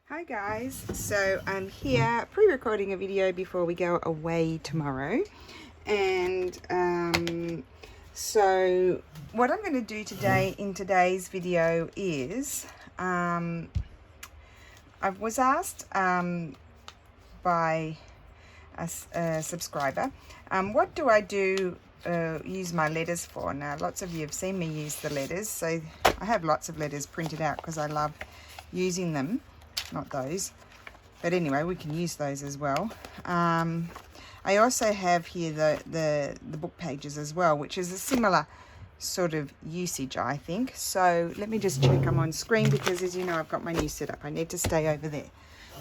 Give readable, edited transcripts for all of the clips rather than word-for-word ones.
Hi guys, so I'm here pre-recording a video before we go away tomorrow, and so what I'm going to do today in today's video is I was asked by a subscriber, what do I do use my letters for? Now lots of you have seen me use the letters, so I have lots of letters printed out because I love using them. Not those, but anyway, we can use those as well. I also have here the book pages as well, which is a similar sort of usage, I think. So let me just check I'm on screen, because as you know, I've got my new setup. I need to stay over there.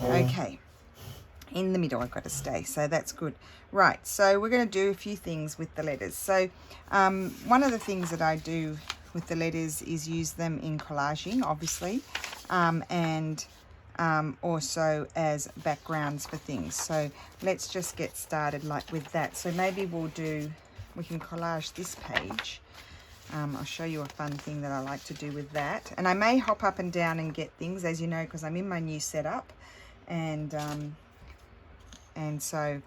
Okay, in the middle I've got to stay, so that's good. Right, so we're going to do a few things with the letters. So one of the things that I do with the letters is use them in collaging, obviously, and also as backgrounds for things. So let's just get started with that. So maybe we can collage this page. I'll show you a fun thing that I like to do with that, and I may hop up and down and get things, as you know, because I'm in my new setup, and so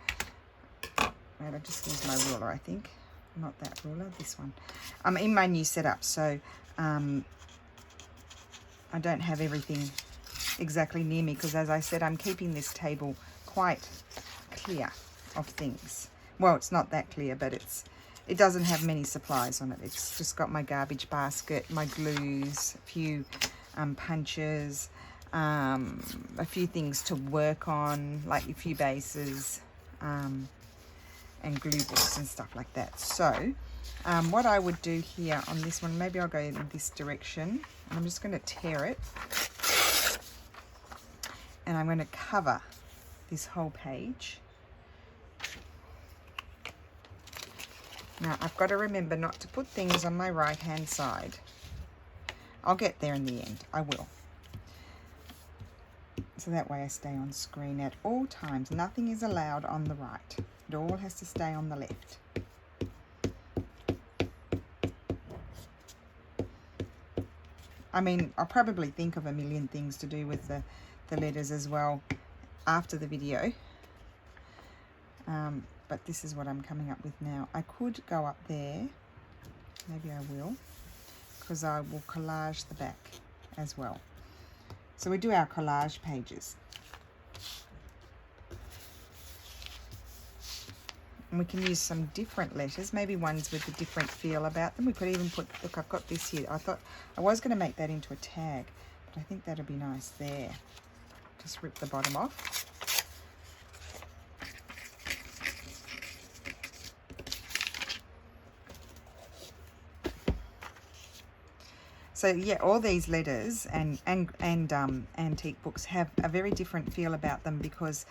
I'll just use my ruler, I think, not that ruler, this one. I'm in my new setup, so I don't have everything exactly near me, because as I said, I'm keeping this table quite clear of things. Well, it's not that clear, but it doesn't have many supplies on it. It's just got my garbage basket, my glues, a few punches, a few things to work on, like a few bases, and glue books and stuff like that. So what I would do here on this one, maybe I'll go in this direction, and I'm just going to tear it, and I'm going to cover this whole page. Now I've got to remember not to put things on my right hand side. I'll get there in the end, I will. So that way I stay on screen at all times. Nothing is allowed on the right. It all has to stay on the left. I mean, I'll probably think of a million things to do with the letters as well after the video. But this is what I'm coming up with now. I could go up there. Maybe I will, because I will collage the back as well. So we do our collage pages. And we can use some different letters, maybe ones with a different feel about them. We could even put, look, I've got this here. I thought I was going to make that into a tag, but I think that'll be nice there. Just rip the bottom off. So yeah, all these letters and antique books have a very different feel about them, because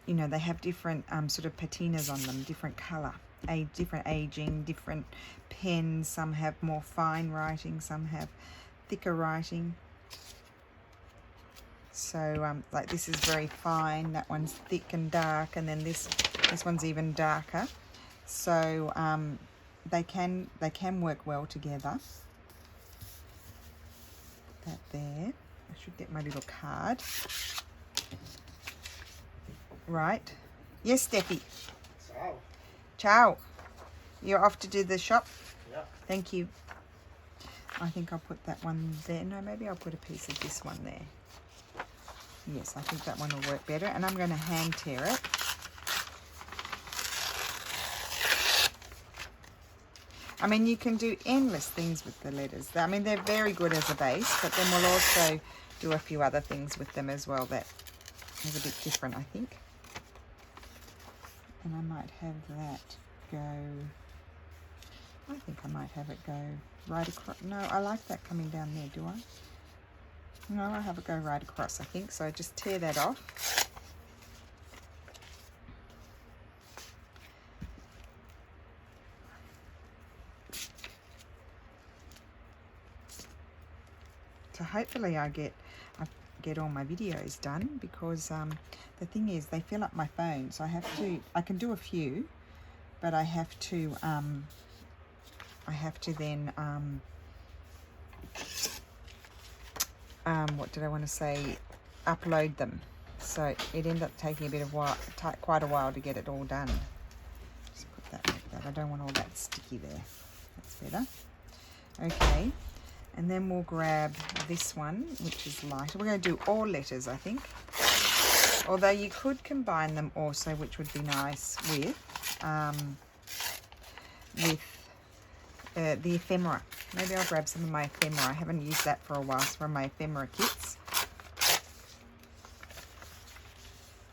you know they have different sort of patinas on them, different color, different aging, different pens. Some have more fine writing, some have thicker writing. So like this is very fine, that one's thick and dark, and then this one's even darker. So they can work well together. That there. I should get my little card. Right. Yes, Steffi. Ciao. Ciao. You're off to do the shop? Yeah. Thank you. I think I'll put that one there. No, maybe I'll put a piece of this one there. Yes, I think that one will work better. And I'm going to hand tear it. I mean, you can do endless things with the letters. I mean, they're very good as a base, but then we'll also do a few other things with them as well that is a bit different, I think. And I might have that go, I think I might have it go right across. No, I like that coming down there, do I? No, I have it go right across, I think. So just tear that off. So hopefully I get all my videos done, because the thing is they fill up my phone, so I can do a few, but I have to then what did I want to say, upload them. So it ended up taking a bit of quite a while to get it all done. Just put that like that. I don't want all that sticky there. That's better. Okay, and then we'll grab this one, which is lighter. We're going to do all letters, I think. Although you could combine them also, which would be nice with the ephemera. Maybe I'll grab some of my ephemera. I haven't used that for a while. It's from my ephemera kits.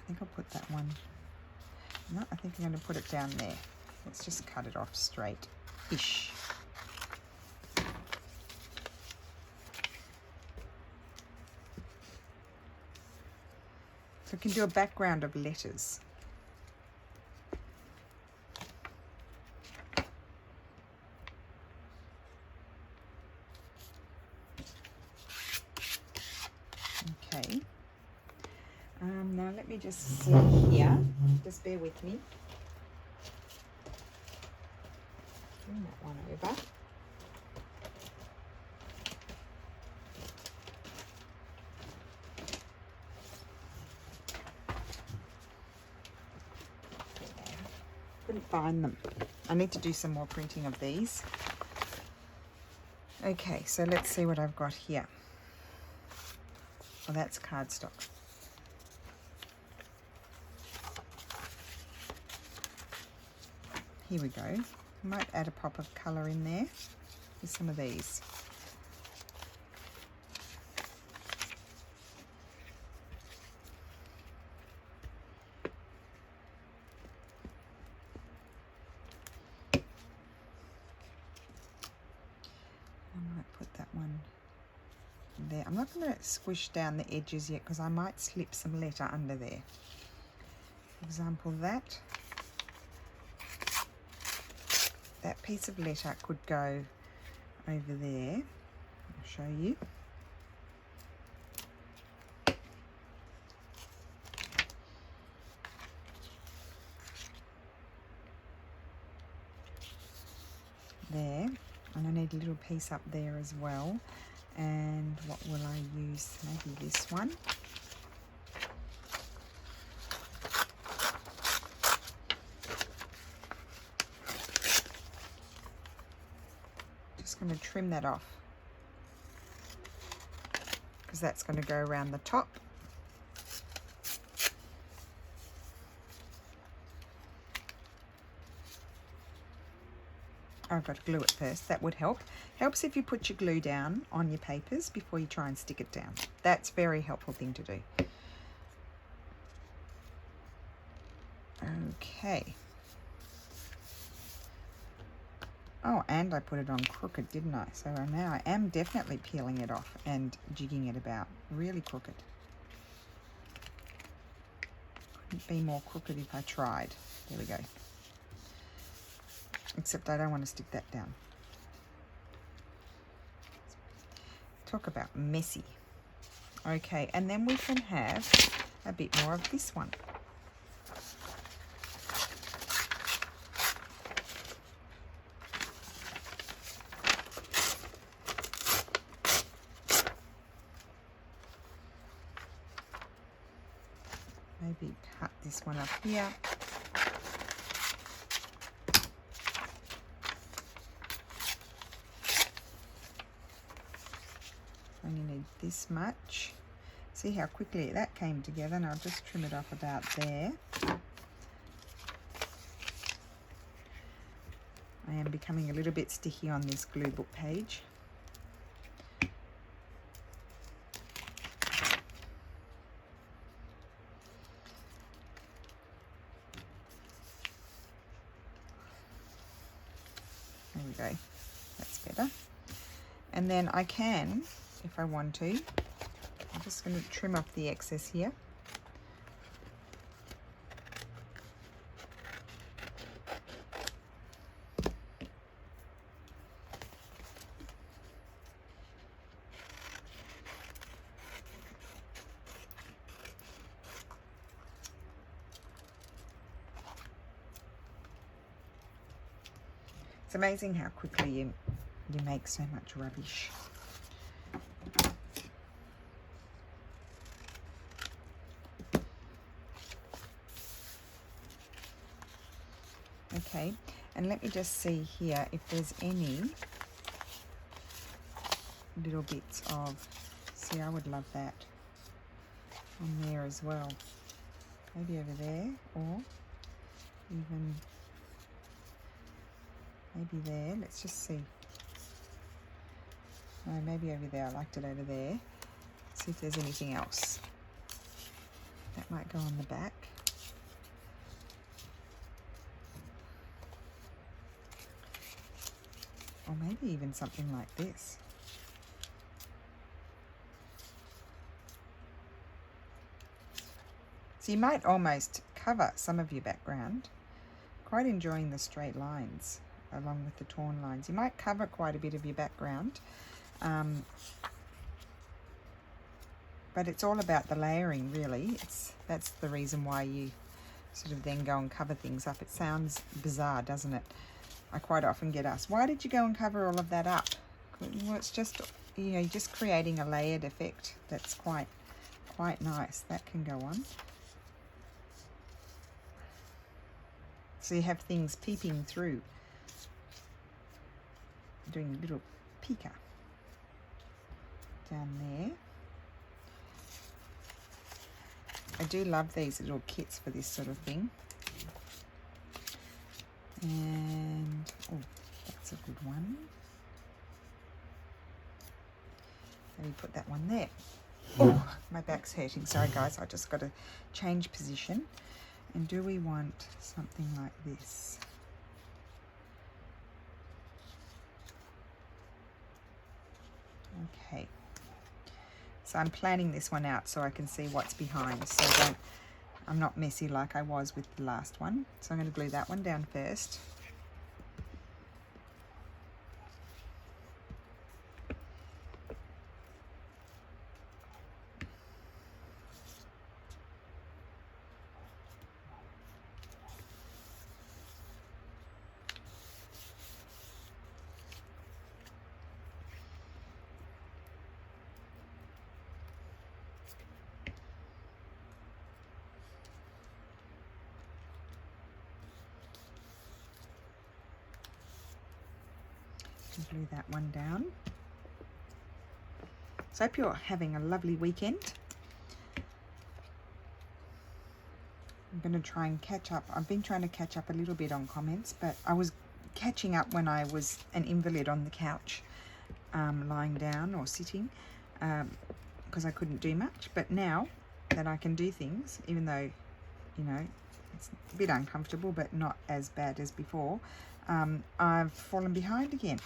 I think I'll put that one. No, I think I'm going to put it down there. Let's just cut it off straight-ish. So we can do a background of letters. Okay. Now let me just see here. Just bear with me. Bring that one over. Couldn't find them. I need to do some more printing of these. Okay, so let's see what I've got here. Oh, that's cardstock. Here we go. I might add a pop of colour in there with some of these. There. I'm not going to squish down the edges yet because I might slip some letter under there. For example, that piece of letter could go over there. I'll show you. There, and I need a little piece up there as well. And what will I use? Maybe this one. Just going to trim that off because that's going to go around the top. I've got to glue it first. That would help. Helps if you put your glue down on your papers before you try and stick it down. That's a very helpful thing to do. Okay. Oh, and I put it on crooked, didn't I? So now I am definitely peeling it off and jigging it about. Really crooked. Couldn't be more crooked if I tried. There we go. Except I don't want to stick that down. Talk about messy. Okay, and then we can have a bit more of this one. Maybe cut this one up here. Only need this much. See how quickly that came together, and I'll just trim it off about there. I am becoming a little bit sticky on this glue book page. There we go. That's better. And then I can, if I want to, I'm just going to trim off the excess here. It's amazing how quickly you make so much rubbish. Okay, and let me just see here if there's any little bits of, see, I would love that on there as well. Maybe over there, or even maybe there. Let's just see. No, maybe over there. I liked it over there. See if there's anything else. That might go on the back. Or maybe even something like this. So you might almost cover some of your background. Quite enjoying the straight lines along with the torn lines. You might cover quite a bit of your background. But it's all about the layering, really. That's the reason why you sort of then go and cover things up. It sounds bizarre, doesn't it? I quite often get asked, why did you go and cover all of that up? Well, it's just, you know, just creating a layered effect that's quite nice. That can go on. So you have things peeping through, doing a little peeker down there. I do love these little kits for this sort of thing. And, oh, that's a good one. Maybe put that one there. Oh, my back's hurting. Sorry, guys. I just got to change position. And do we want something like this? Okay. So I'm planning this one out so I can see what's behind. So I'm not messy like I was with the last one. So I'm going to glue that one down first. Glue that one down. So I hope you're having a lovely weekend. I'm going to try and catch up. I've been trying to catch up a little bit on comments, but I was catching up when I was an invalid on the couch, lying down or sitting, because I couldn't do much. But now that I can do things, even though, you know, it's a bit uncomfortable, but not as bad as before, I've fallen behind again.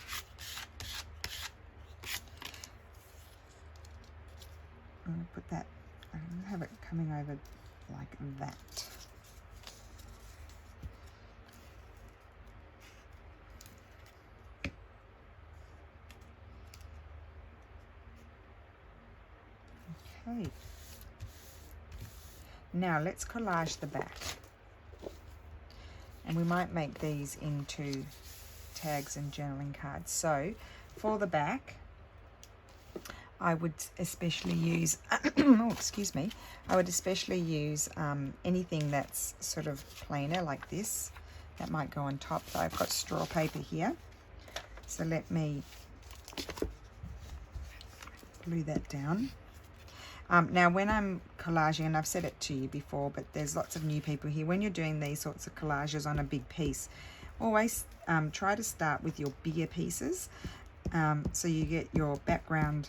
I'm going to put that, I'm going to have it coming over like that. Okay. Now let's collage the back. And we might make these into tags and journaling cards. So for the back, I would especially use, oh, excuse me, I would especially use anything that's sort of plainer like this. That might go on top. I've got straw paper here. So let me glue that down. Now when I'm collaging, and I've said it to you before, but there's lots of new people here, when you're doing these sorts of collages on a big piece, always try to start with your bigger pieces, so you get your background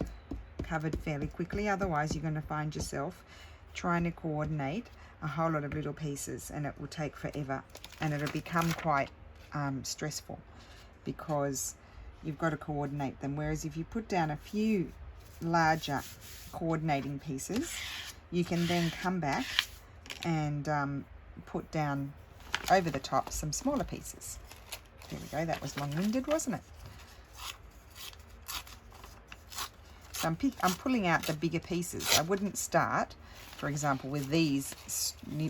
covered fairly quickly. Otherwise you're going to find yourself trying to coordinate a whole lot of little pieces, and it will take forever, and it'll become quite stressful because you've got to coordinate them. Whereas if you put down a few larger coordinating pieces, you can then come back and put down over the top some smaller pieces. There we go. That was long-winded, wasn't it? So I'm pulling out the bigger pieces. I wouldn't start, for example, with these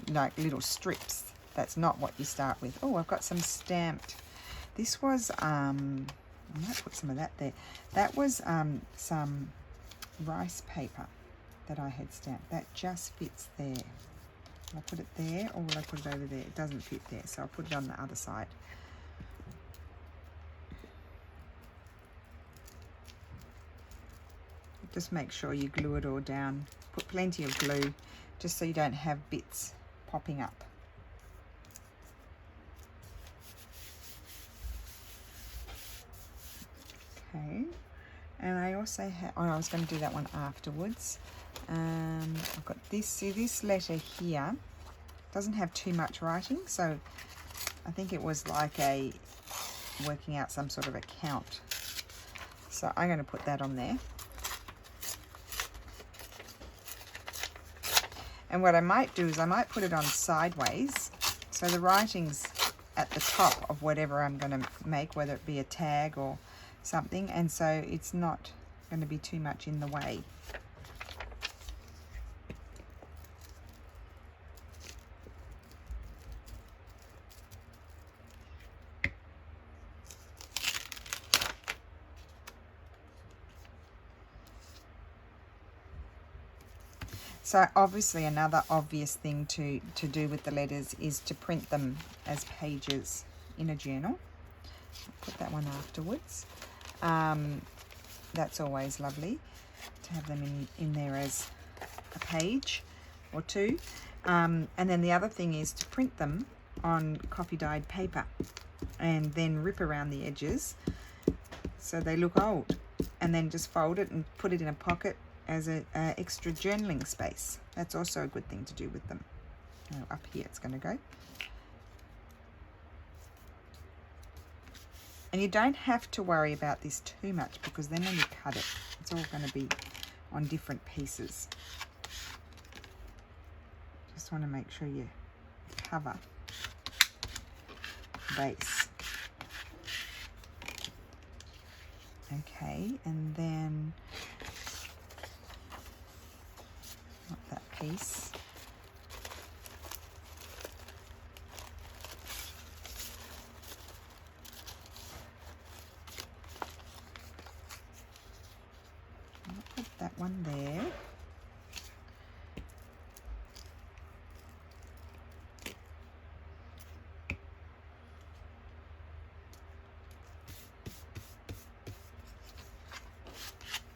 like little strips. That's not what you start with. Oh, I've got some stamped. This was I might put some of that there. That was some rice paper that I had stamped. That just fits there. Will I put it there or will I put it over there? It doesn't fit there, so I'll put it on the other side. Just make sure you glue it all down. Put plenty of glue just so you don't have bits popping up. Okay, and I also have, oh, I was going to do that one afterwards. I've got this, see this letter here doesn't have too much writing, so I think it was like a working out some sort of a count. So I'm going to put that on there. And what I might do is I might put it on sideways, so the writing's at the top of whatever I'm going to make, whether it be a tag or something, and so it's not going to be too much in the way. So obviously another obvious thing to do with the letters is to print them as pages in a journal. I'll put that one afterwards. That's always lovely to have them in there as a page or two. And then the other thing is to print them on coffee dyed paper and then rip around the edges so they look old, and then just fold it and put it in a pocket as an extra journaling space. That's also a good thing to do with them. Oh, up here it's going to go. And you don't have to worry about this too much, because then when you cut it, it's all going to be on different pieces. Just want to make sure you cover the base. Okay, and then that piece. I'll put that one there.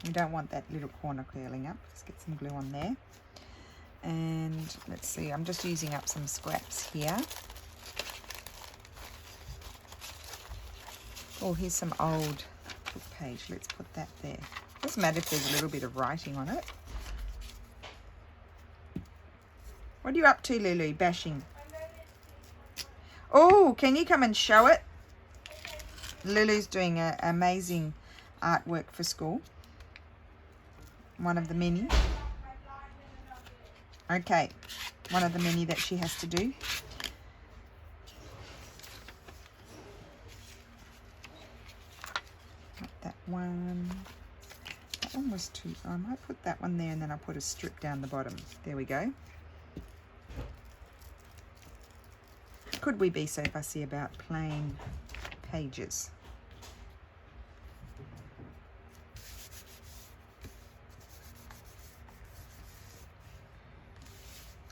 You don't want that little corner curling up. Just get some glue on there. And let's see, I'm just using up some scraps here. Oh, here's some old book page. Let's put that there. Doesn't matter if there's a little bit of writing on it. What are you up to, Lulu? Bashing. Oh, can you come and show it? Lulu's doing an amazing artwork for school. One of the many. Okay, one of the many that she has to do. That one. That one was too. I might put that one there, and then I'll put a strip down the bottom. There we go. Could we be so fussy about plain pages?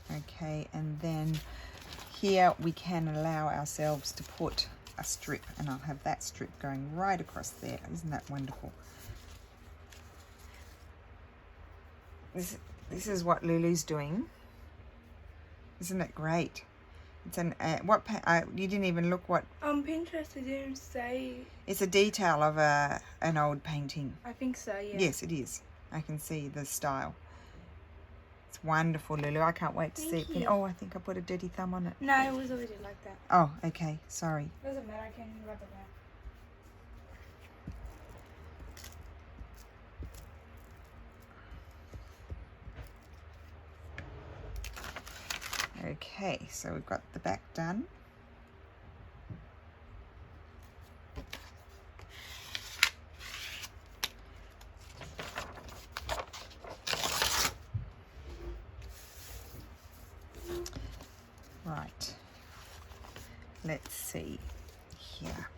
Okay, and then here we can allow ourselves to put a strip, and I'll have that strip going right across there. Isn't that wonderful? This is what Lulu's doing. Isn't it great? It's an you didn't even look what on Pinterest. It didn't say. It's a detail of an old painting. I think so. Yeah. Yes, it is. I can see the style. It's wonderful, Lulu. I can't wait to see it. Oh, I think I put a dirty thumb on it. No, it was already like that. Oh, okay. Sorry. Doesn't matter. I can rub it out. Okay, so we've got the back done. Right, let's see here.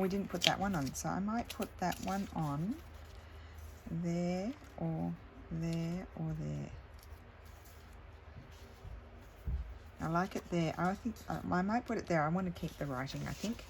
We didn't put that one on, so I might put that one on there or there or there. I like it there. I think I might put it there. I want to keep the writing, I think.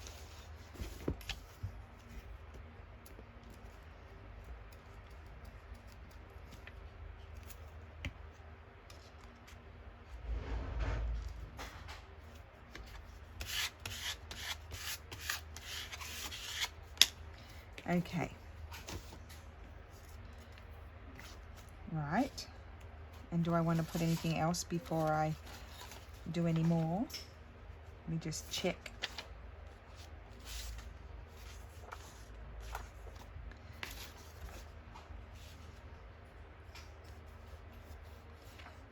Okay. Right. And do I want to put anything else before I do any more? Let me just check.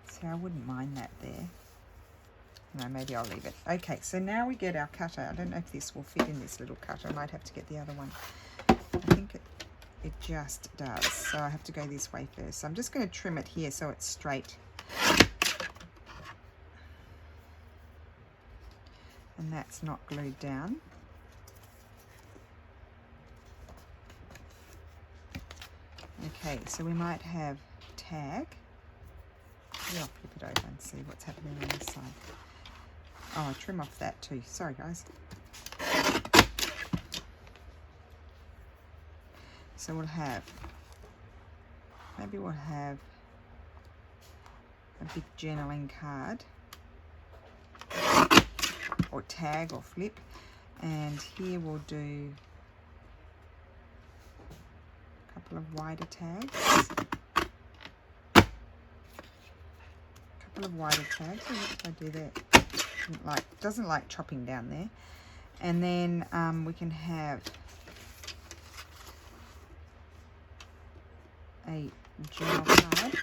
So I wouldn't mind that there. No, maybe I'll leave it. Okay, so now we get our cutter. I don't know if this will fit in this little cutter. I might have to get the other one. I think it just does. So I have to go this way first. So I'm just going to trim it here so it's straight. And that's not glued down. Okay, so we might have tag. Yeah, I'll flip it over and see what's happening on this side. Oh, I'll trim off that too. Sorry, guys. So we'll have, maybe we'll have a big journaling card or tag or flip, and here we'll do a couple of wider tags. Of wider tags. So what did I do there? Doesn't like chopping down there. And then we can have a journal card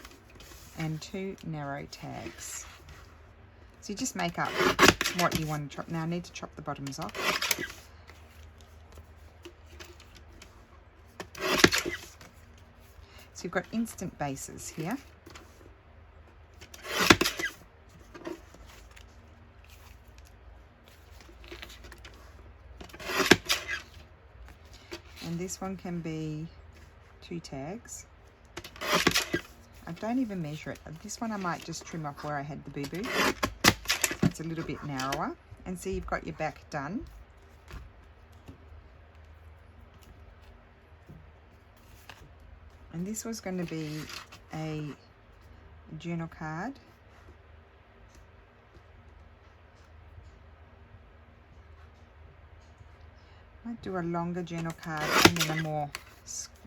and 2 narrow tags. So you just make up what you want to chop. Now I need to chop the bottoms off. So you've got instant bases here. And this one can be 2 tags. I don't even measure it. This one I might just trim off where I had the boo-boo. It's a little bit narrower. And see, you've got your back done. And this was going to be a journal card. Might do a longer journal card and then a more,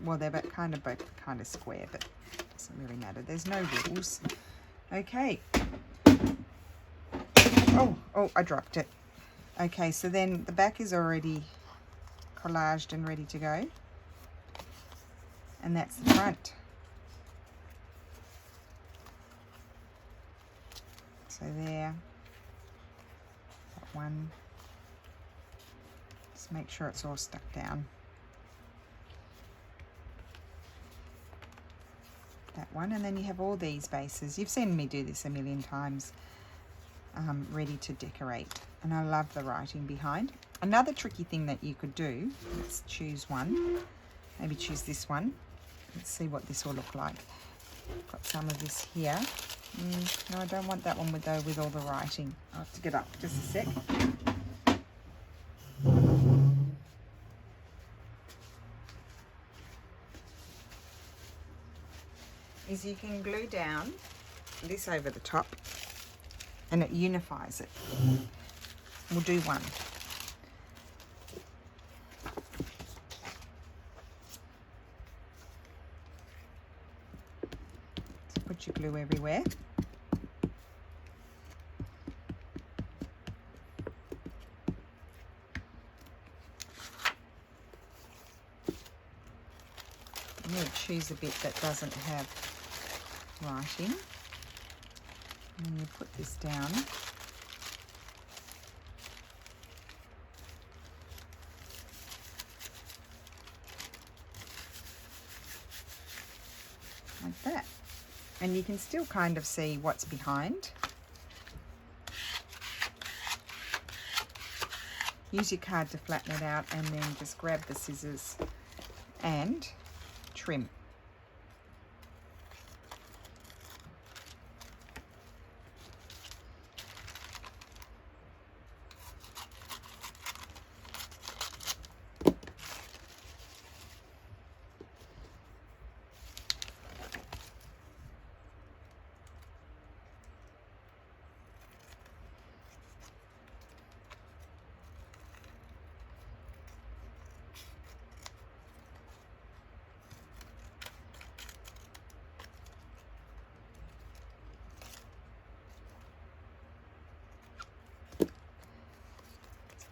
well, they're both kind of square, but it doesn't really matter. There's no rules. Okay. Oh, I dropped it. Okay, so then the back is already collaged and ready to go. And that's the front. So there, that one. Just make sure it's all stuck down. That one, and then you have all these bases. You've seen me do this a million times, ready to decorate. And I love the writing behind. Another tricky thing that you could do, let's choose one. Maybe choose this one. Let's see what this will look like. Got some of this here. No, I don't want that one with all the writing. I'll have to get up just a sec. Is you can glue down this over the top and it unifies it. We'll do one. So put your glue everywhere. I'm going to choose a bit that doesn't have writing. And then you put this down. Like that. And you can still kind of see what's behind. Use your card to flatten it out and then just grab the scissors and trim.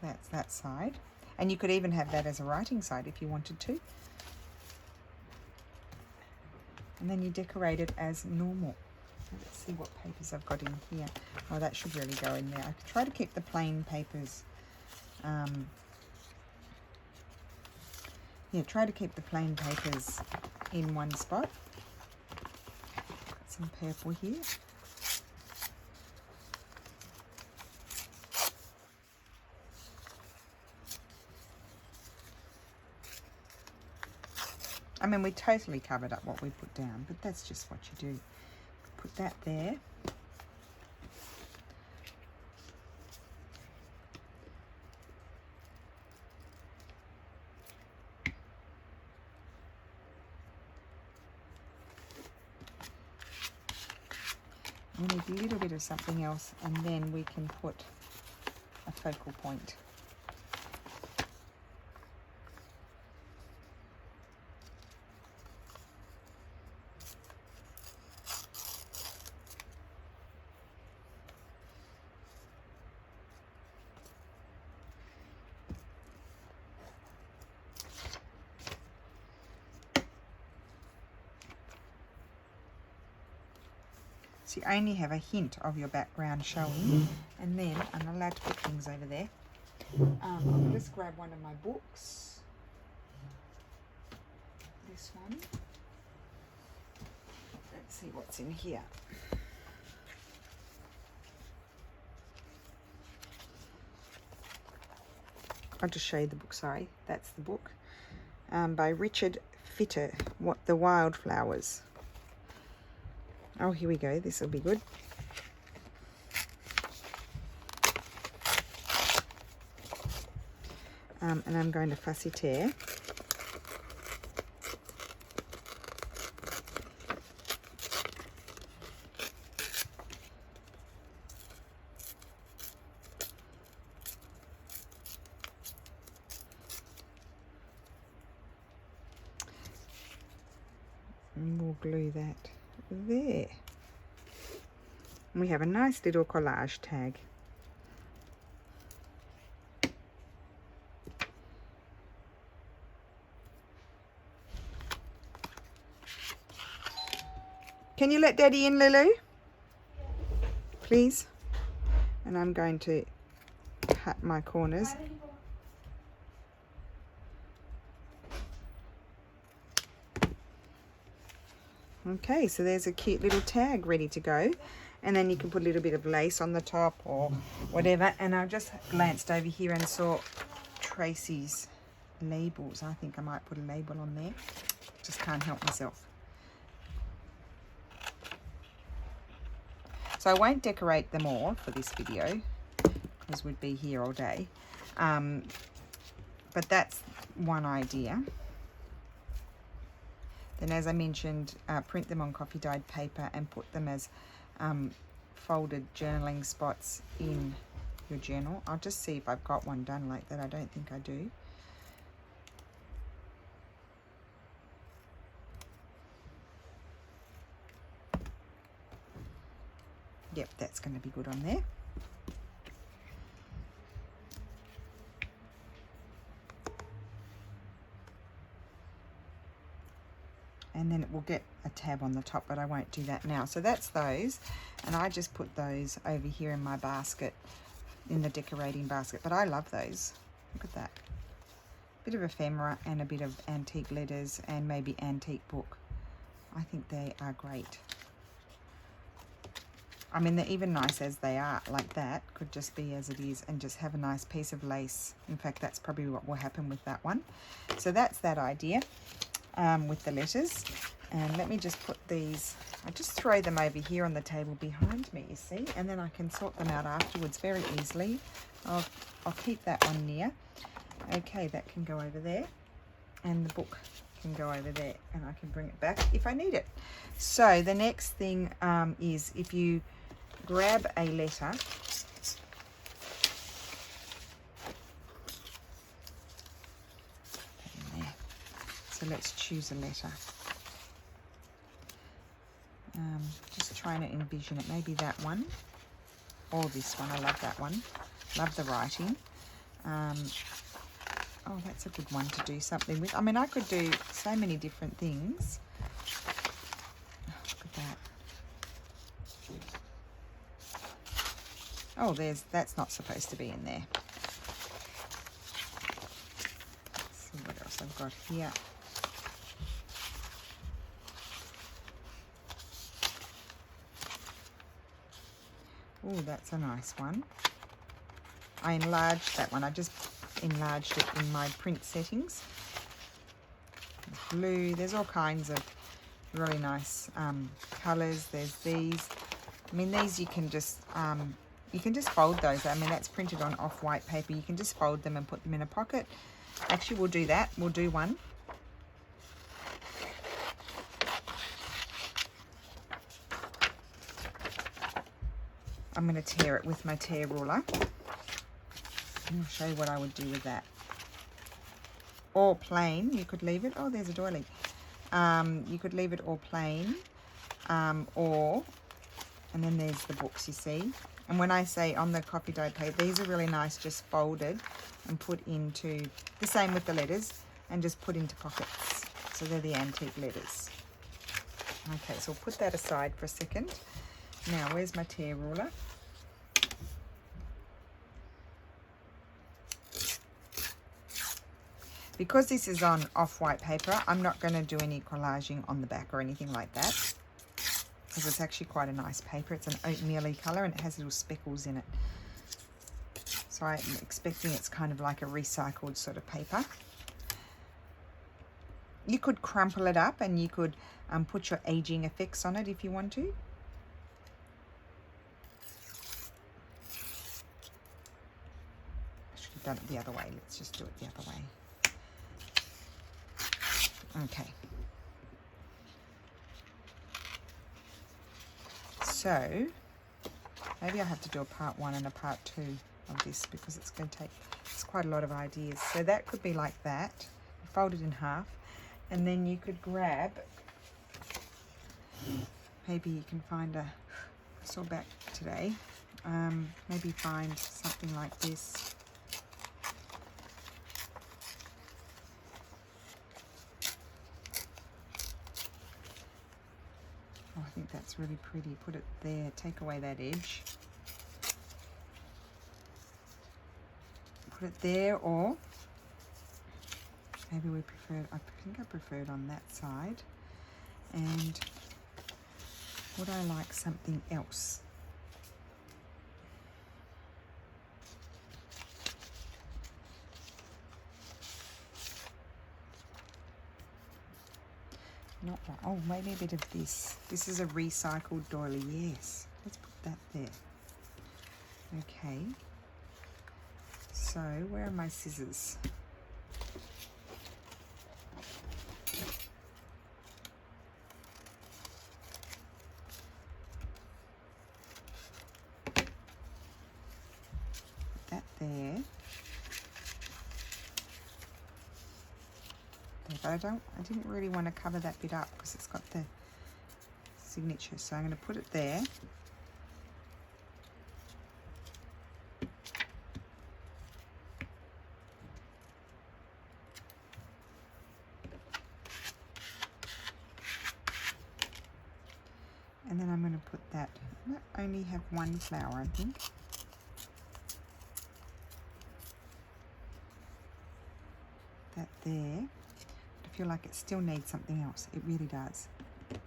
that's that side. And you could even have that as a writing side if you wanted to. And then you decorate it as normal. Let's see what papers I've got in here. Oh, that should really go in there. I could try to keep the plain papers. Yeah, try to keep the plain papers in one spot. Got some purple here. I mean, we totally covered up what we put down, but that's just what you do. Put that there. We need a little bit of something else, and then we can put a focal point. So you only have a hint of your background showing, and then I'm allowed to put things over there. I'll just grab one of my books. This one. Let's see what's in here. I'll just show you the book, sorry. That's the book. By Richard Fitter, The Wildflowers. Oh, here we go. This will be good. And I'm going to fussy tear. And we'll glue that there. And we have a nice little collage tag. Can you let Daddy in, Lulu? Please. And I'm going to cut my corners. Okay, so there's a cute little tag ready to go. And then you can put a little bit of lace on the top or whatever. And I just glanced over here and saw Tracy's labels. I think I might put a label on there. Just can't help myself. So I won't decorate them all for this video because we'd be here all day. But that's one idea. Then, as I mentioned, print them on coffee dyed paper and put them as folded journaling spots in your journal. I'll just see if I've got one done like that. I don't think I do. Yep, that's going to be good on there. And then it will get a tab on the top, but I won't do that now. So that's those, and I just put those over here in my basket, in the decorating basket. But I love those. Look at that. Bit of ephemera and a bit of antique letters and maybe antique book. I think they are great. I mean, they're even nice as they are, like that. Could just be as it is and just have a nice piece of lace. In fact, that's probably what will happen with that one. So that's that idea with the letters. And let me just put these, I just throw them over here on the table behind me, you see, and then I can sort them out afterwards very easily. I'll keep that one near. Okay, that can go over there. And the book can go over there, and I can bring it back if I need it. So the next thing is if you grab a letter, there. So let's choose a letter. Just trying to envision it, maybe that one or this one. I love that one, love the writing. Oh, that's a good one to do something with. I mean, I could do so many different things. Oh, look at that. Oh, that's not supposed to be in there. Let's see what else I've got here. Oh, that's a nice one. I enlarged that one. I just enlarged it in my print settings. Blue. There's all kinds of really nice colours. There's these. I mean, these you can just fold those. I mean, that's printed on off-white paper. You can just fold them and put them in a pocket. Actually, we'll do that. We'll do one. I'm going to tear it with my tear ruler. I'll show you what I would do with that. Or plain, you could leave it. Oh, there's a doily. You could leave it all plain, and then there's the books, you see. And when I say on the coffee dye paper, these are really nice, just folded and put into, the same with the letters, and just put into pockets. So they're the antique letters. Okay, so we'll put that aside for a second. Now, where's my tear ruler? Because this is on off-white paper, I'm not going to do any collaging on the back or anything like that, because it's actually quite a nice paper. It's an oatmeal-y colour and it has little speckles in it. So I'm expecting it's kind of like a recycled sort of paper. You could crumple it up and you could put your aging effects on it if you want to. I should have done it the other way. Let's just do it the other way. Okay. So maybe I have to do a part 1 and a part 2 of this, because it's going to take, it's quite a lot of ideas. So that could be like that. You fold it in half, and then you could grab, maybe you can find I saw back today, maybe find something like this. Oh, I think that's really pretty. Put it there, take away that edge. Put it there, or maybe we prefer, I think I prefer it on that side. And would I like something else? Not that. Oh, maybe a bit of this. This is a recycled doily. Yes. Let's put that there. Okay. So, where are my scissors? Put that there. But I didn't really want to cover that bit up because it's got the signature, so I'm going to put it there. And then I'm going to put that, I only have one flower, I think. That there. I feel like it still needs something else. It really does. That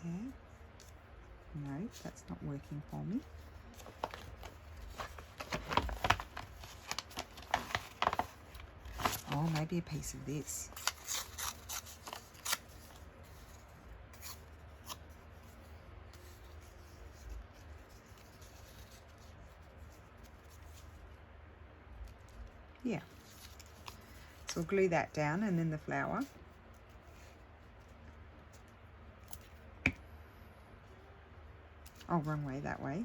there. No, that's not working for me. Oh, maybe a piece of this. Yeah. So we'll glue that down, and then the flower. Oh, wrong way, that way.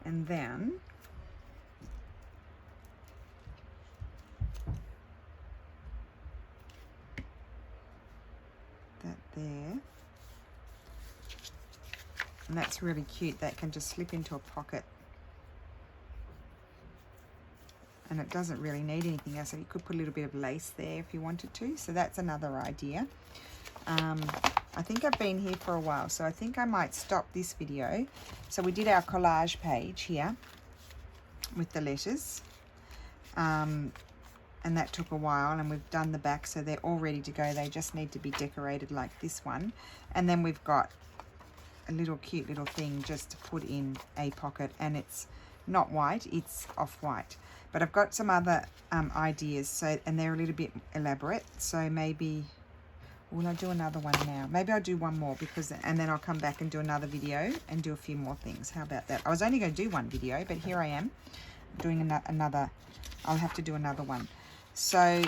And then that there. And that's really cute. That can just slip into a pocket. And it doesn't really need anything else. So you could put a little bit of lace there if you wanted to. So that's another idea. I think I've been here for a while, so I think I might stop this video. So we did our collage page here with the letters. And that took a while, and we've done the back, so they're all ready to go. They just need to be decorated like this one. And then we've got a little cute little thing just to put in a pocket, and it's not white, it's off-white. But I've got some other ideas, so, and they're a little bit elaborate, so maybe will I do another one now? Maybe I'll do one more, because, and then I'll come back and do another video and do a few more things. How about that? I was only going to do one video, but here I am doing another. I'll have to do another one. So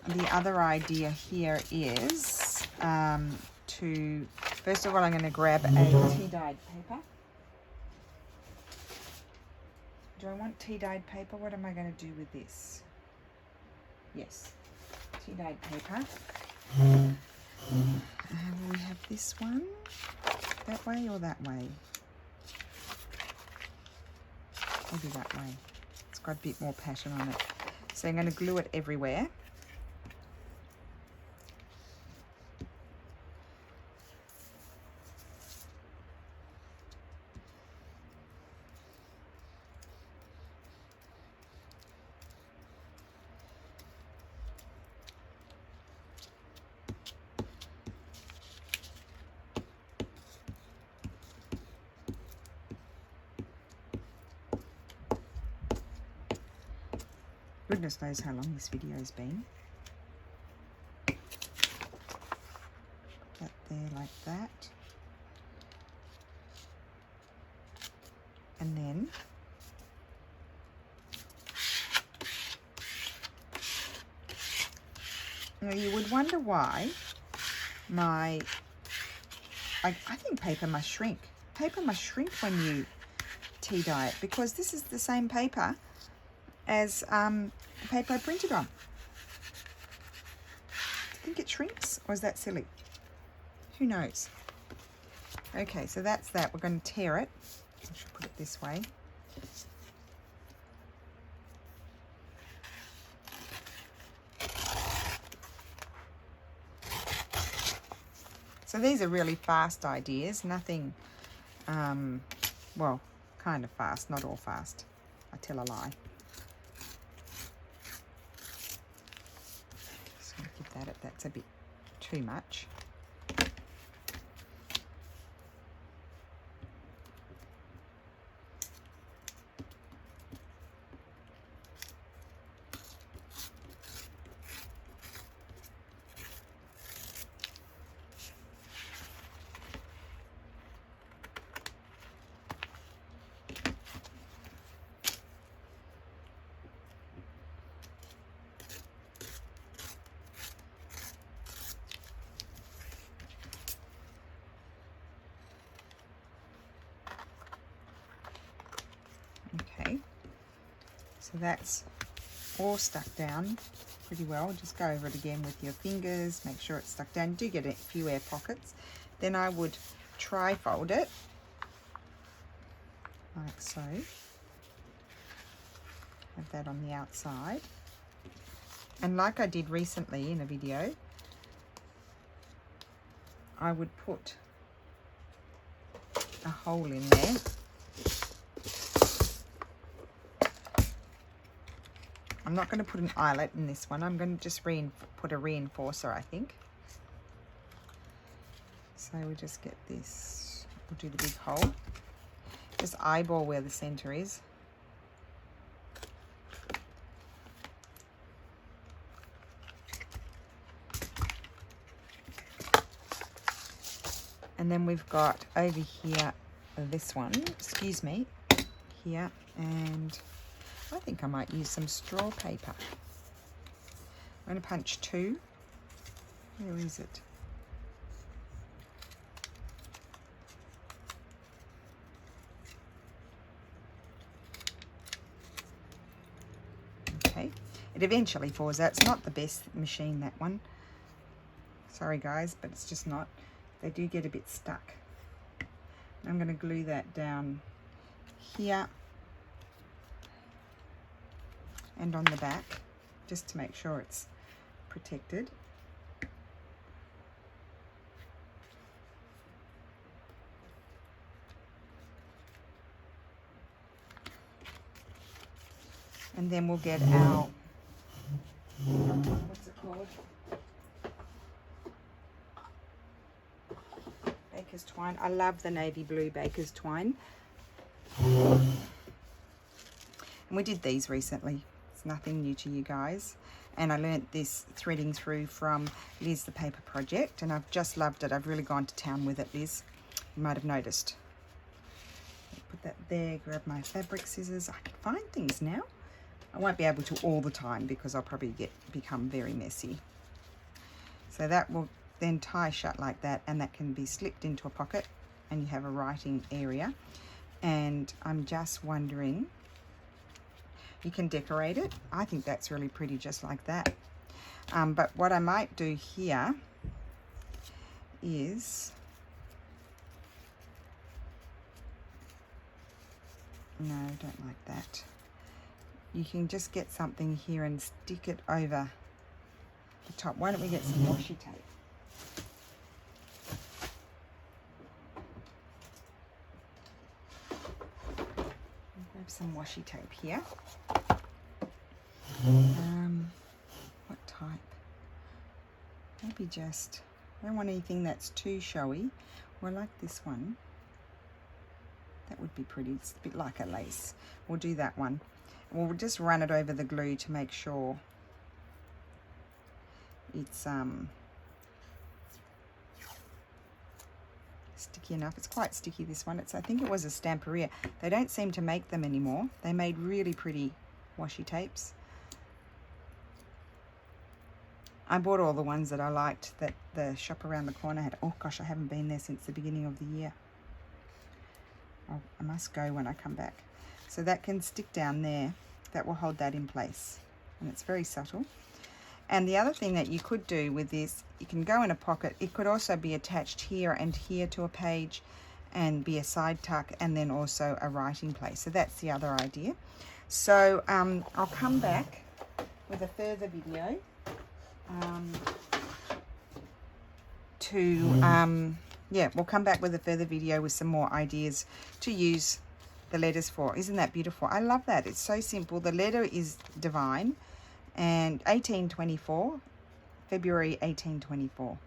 the other idea here is to, first of all, I'm going to grab a tea-dyed paper. Do I want tea-dyed paper? What am I going to do with this? Yes, tea-dyed paper. And we have this one, that way or that way? Maybe that way. It's got a bit more pattern on it. So I'm going to glue it everywhere. Goodness knows how long this video has been. That there like that. And then now you would wonder why I think paper must shrink. Paper must shrink when you tea dye it, because this is the same paper as the paper I printed on. Do you think it shrinks, or is that silly? Who knows? Okay, so that's that. We're going to tear it. I should put it this way. So these are really fast ideas. Nothing, well, kind of fast, not all fast. I tell a lie. That's a bit too much. Okay, so that's all stuck down pretty well. Just go over it again with your fingers, make sure it's stuck down. Do get a few air pockets. Then I would trifold it like so. Have that on the outside. And like I did recently in a video, I would put a hole in there. I'm not going to put an eyelet in this one. I'm going to just put a reinforcer, I think. So we just get this. We'll do the big hole. Just eyeball where the center is. And then we've got over here this one, excuse me, here, and I think I might use some straw paper. I'm going to punch two. Where is it? It eventually falls out. It's not the best machine, that one. Sorry guys, but it's just not. They do get a bit stuck. I'm going to glue that down here and on the back, just to make sure it's protected. And then we'll get our, what's it called? Baker's twine. I love the navy blue baker's twine. And we did these recently. It's nothing new to you guys. And I learnt this threading through from Liz the Paper Project, and I've just loved it. I've really gone to town with it, Liz. You might have noticed. Put that there, grab my fabric scissors. I can find things now. I won't be able to all the time because I'll probably become very messy. So that will then tie shut like that, and that can be slipped into a pocket, and you have a writing area. And I'm just wondering, you can decorate it. I think that's really pretty just like that. But what I might do here is, no, I don't like that. You can just get something here and stick it over the top. Why don't we get some washi tape? Grab some washi tape here. What type? Maybe just, I don't want anything that's too showy. Well, I like this one. That would be pretty. It's a bit like a lace. We'll do that one. We'll just run it over the glue to make sure it's sticky enough. It's quite sticky, this one. I think it was a Stamperia. They don't seem to make them anymore. They made really pretty washi tapes. I bought all the ones that I liked that the shop around the corner had. Oh gosh, I haven't been there since the beginning of the year. Oh, I must go when I come back. So that can stick down there. That will hold that in place. And it's very subtle. And the other thing that you could do with this, you can go in a pocket. It could also be attached here and here to a page and be a side tuck, and then also a writing place. So that's the other idea. So I'll come back with a further video yeah, we'll come back with a further video with some more ideas to use the letters for. Isn't that beautiful? I love that. It's so simple. The letter is divine, and 1824, February 1824.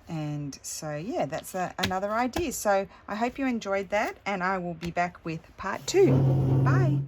And so yeah, that's another idea. So I hope you enjoyed that, and I will be back with part 2. Bye.